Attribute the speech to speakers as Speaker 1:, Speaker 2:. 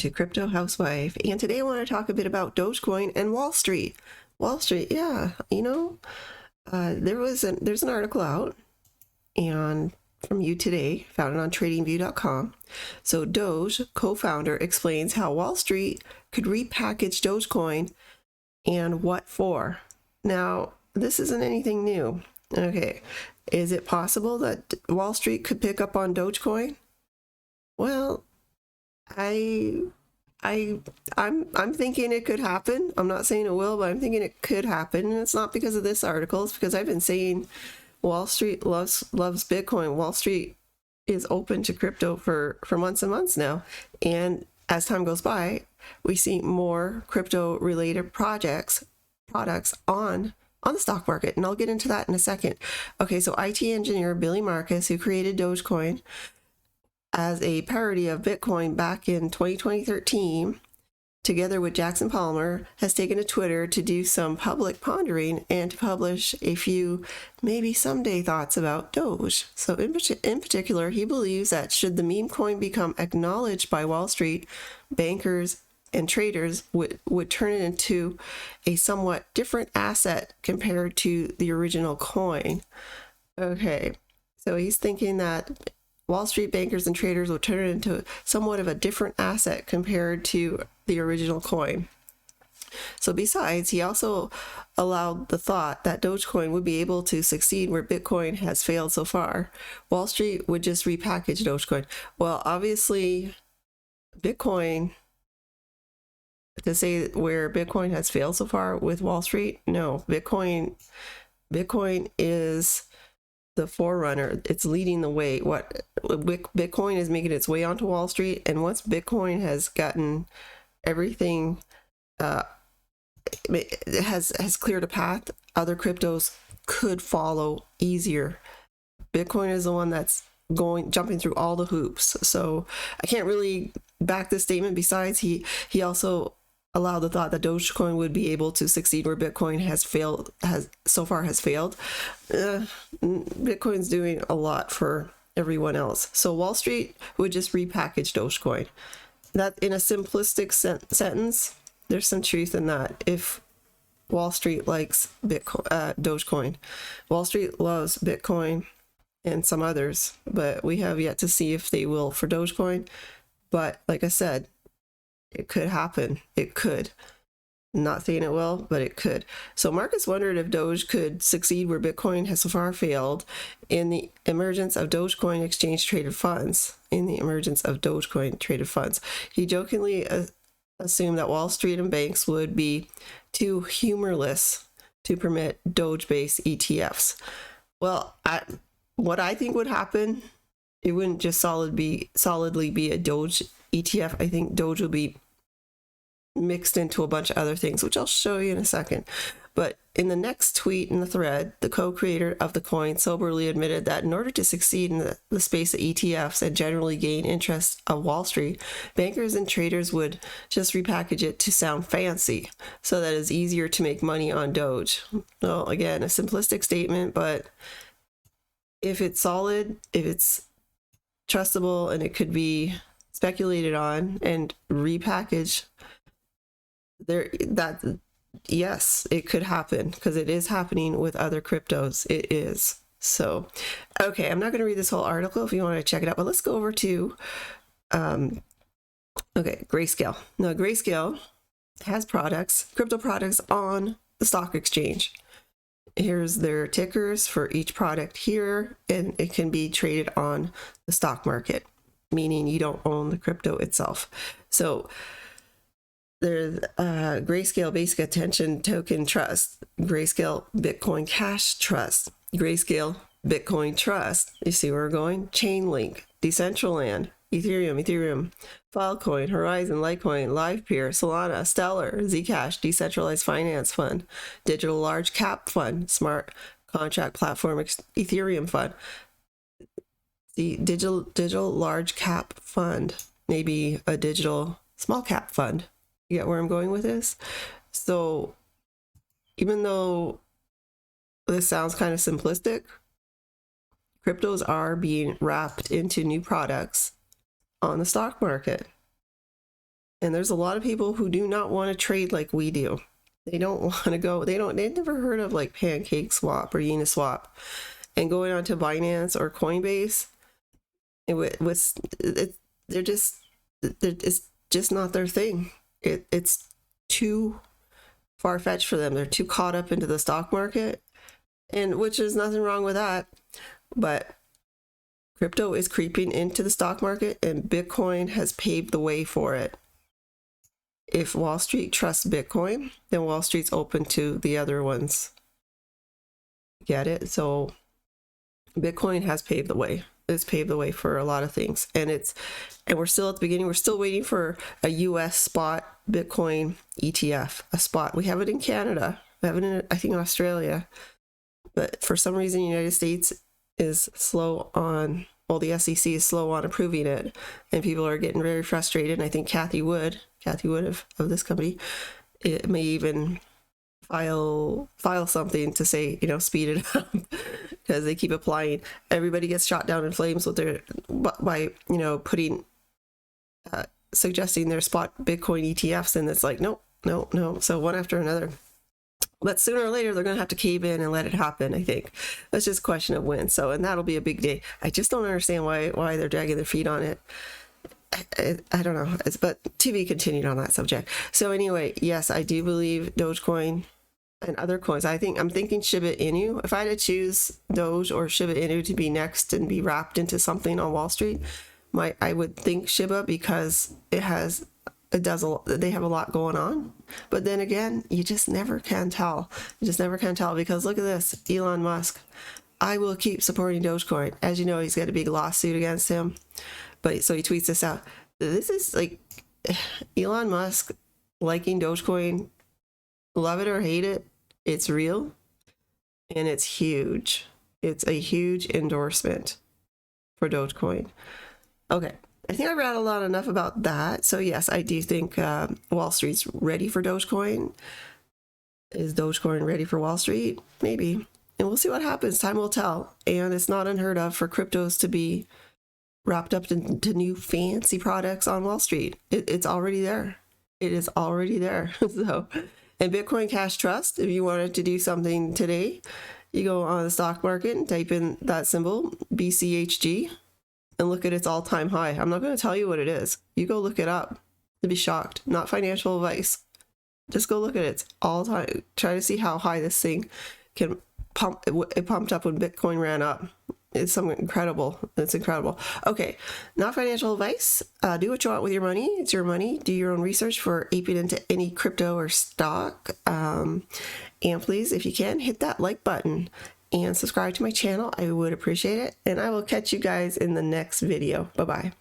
Speaker 1: to Crypto Housewife, and today I want to talk a bit about Dogecoin and Wall Street. Wall Street, yeah, there's an article out and from you today, found it on tradingview.com. So Doge co-founder explains how Wall Street could repackage Dogecoin and what for. Now, this isn't anything new. Okay, is it possible that Wall Street could pick up on Dogecoin? Well, I'm thinking it could happen. I'm not saying it will, but I'm thinking it could happen. And it's not because of this article. It's because I've been saying Wall Street loves Bitcoin. Wall Street is open to crypto for months and months now. And as time goes by, we see more crypto related products on the stock market. And I'll get into that in a second. Okay, so IT engineer Billy Markus, who created Dogecoin as a parody of Bitcoin back in 2013, together with Jackson Palmer, has taken to Twitter to do some public pondering and to publish a few maybe someday thoughts about Doge. So in particular, he believes that should the meme coin become acknowledged by Wall Street, bankers and traders would turn it into a somewhat different asset compared to the original coin. Okay, so he's thinking that Wall Street bankers and traders will turn it into somewhat of a different asset compared to the original coin. So besides, he also allowed the thought that Dogecoin would be able to succeed where Bitcoin has failed so far. Wall Street would just repackage Dogecoin. Well, obviously, Bitcoin, to say where Bitcoin has failed so far with Wall Street, no. Bitcoin is the forerunner. It's leading the way. What Bitcoin is making its way onto Wall Street, and once Bitcoin has gotten everything, it has cleared a path, other cryptos could follow easier. Bitcoin is the one that's jumping through all the hoops. So I can't really back this statement. Besides, he also allowed the thought that Dogecoin would be able to succeed where Bitcoin has failed. Bitcoin's doing a lot for everyone else. So Wall Street would just repackage Dogecoin. That, in a simplistic sentence, there's some truth in that. If Wall Street likes Dogecoin, Wall Street loves Bitcoin and some others, but we have yet to see if they will for Dogecoin. But like I said, it could happen. It could. Not saying it will, but it could. So Markus wondered if Doge could succeed where Bitcoin has so far failed in the emergence of Dogecoin exchange traded funds. He jokingly assumed that Wall Street and banks would be too humorless to permit Doge-based ETFs. Well, what I think would happen, it wouldn't just solidly be a Doge ETF. I think Doge will be mixed into a bunch of other things, which I'll show you in a second. But in the next tweet in the thread, the co-creator of the coin soberly admitted that in order to succeed in the space of ETFs and generally gain interest of Wall Street, bankers and traders would just repackage it to sound fancy so that it's easier to make money on Doge. Well, again, a simplistic statement, but if it's solid, if it's trustable, and it could be speculated on and repackaged, yes, it could happen, because it is happening with other cryptos. It is. So, okay, I'm not going to read this whole article if you want to check it out, but let's go over to Grayscale. Now, Grayscale has crypto products on the stock exchange. Here's their tickers for each product here, and it can be traded on the stock market, meaning you don't own the crypto itself. So there's Grayscale Basic Attention Token Trust, Grayscale Bitcoin Cash Trust, Grayscale Bitcoin Trust. You see where we're going? Chainlink, Decentraland, Ethereum, Filecoin, Horizon, Litecoin, LivePeer, Solana, Stellar, Zcash, Decentralized Finance Fund, Digital Large Cap Fund, Smart Contract Platform Ethereum Fund. The digital large cap fund, maybe a digital small cap fund. You get where I'm going with this? So even though this sounds kind of simplistic, cryptos are being wrapped into new products on the stock market. And there's a lot of people who do not want to trade like we do. They don't want to go, they've never heard of like Pancake Swap or Uniswap. And going on to Binance or Coinbase, it's just not their thing. It's too far-fetched for them. They're too caught up into the stock market, and which is nothing wrong with that. But crypto is creeping into the stock market, and Bitcoin has paved the way for it. If Wall Street trusts Bitcoin, then Wall Street's open to the other ones. Get it? So Bitcoin has paved the way. It's paved the way for a lot of things. And we're still at the beginning. We're still waiting for a US spot Bitcoin ETF, a spot. We have it in Canada. We have it in, I think, in Australia. But for some reason, the United States is slow on, well, the SEC is slow on approving it. And people are getting very frustrated. And I think Kathy Wood of this company, it may even file something to say, speed it up, because they keep applying. Everybody gets shot down in flames with their by putting suggesting their spot Bitcoin ETFs, and it's like no. So one after another. But sooner or later they're going to have to cave in and let it happen. I think that's just a question of when. So, and that'll be a big day. I just don't understand why they're dragging their feet on it. I don't know. But to be continued on that subject. So anyway, yes, I do believe Dogecoin and other coins. I'm thinking Shiba Inu. If I had to choose Doge or Shiba Inu to be next and be wrapped into something on Wall Street, I would think Shiba, because they have a lot going on. But then again, you just never can tell. Because look at this, Elon Musk. I will keep supporting Dogecoin. As you know, he's got a big lawsuit against him. But so he tweets this out. This is like Elon Musk liking Dogecoin, love it or hate it, it's real and it's huge. It's a huge endorsement for Dogecoin. Okay, I think I rattled on enough about that. So yes, I do think Wall Street's ready for Dogecoin. Is Dogecoin ready for Wall Street? Maybe. And we'll see what happens. Time will tell. And it's not unheard of for cryptos to be wrapped up into new fancy products on Wall Street. It's already there. It is already there. So, and Bitcoin Cash Trust, if you wanted to do something today, you go on the stock market and type in that symbol, BCHG, and look at its all-time high. I'm not going to tell you what it is. You go look it up. You'll be shocked. Not financial advice. Just go look at its all-time. Try to see how high this thing can pump. It pumped up when Bitcoin ran up. It's something incredible. It's incredible. Okay, not financial advice. Do what you want with your money. It's your money. Do your own research for aping into any crypto or stock. And please, if you can, hit that like button and subscribe to my channel. I would appreciate it. And I will catch you guys in the next video. Bye-bye.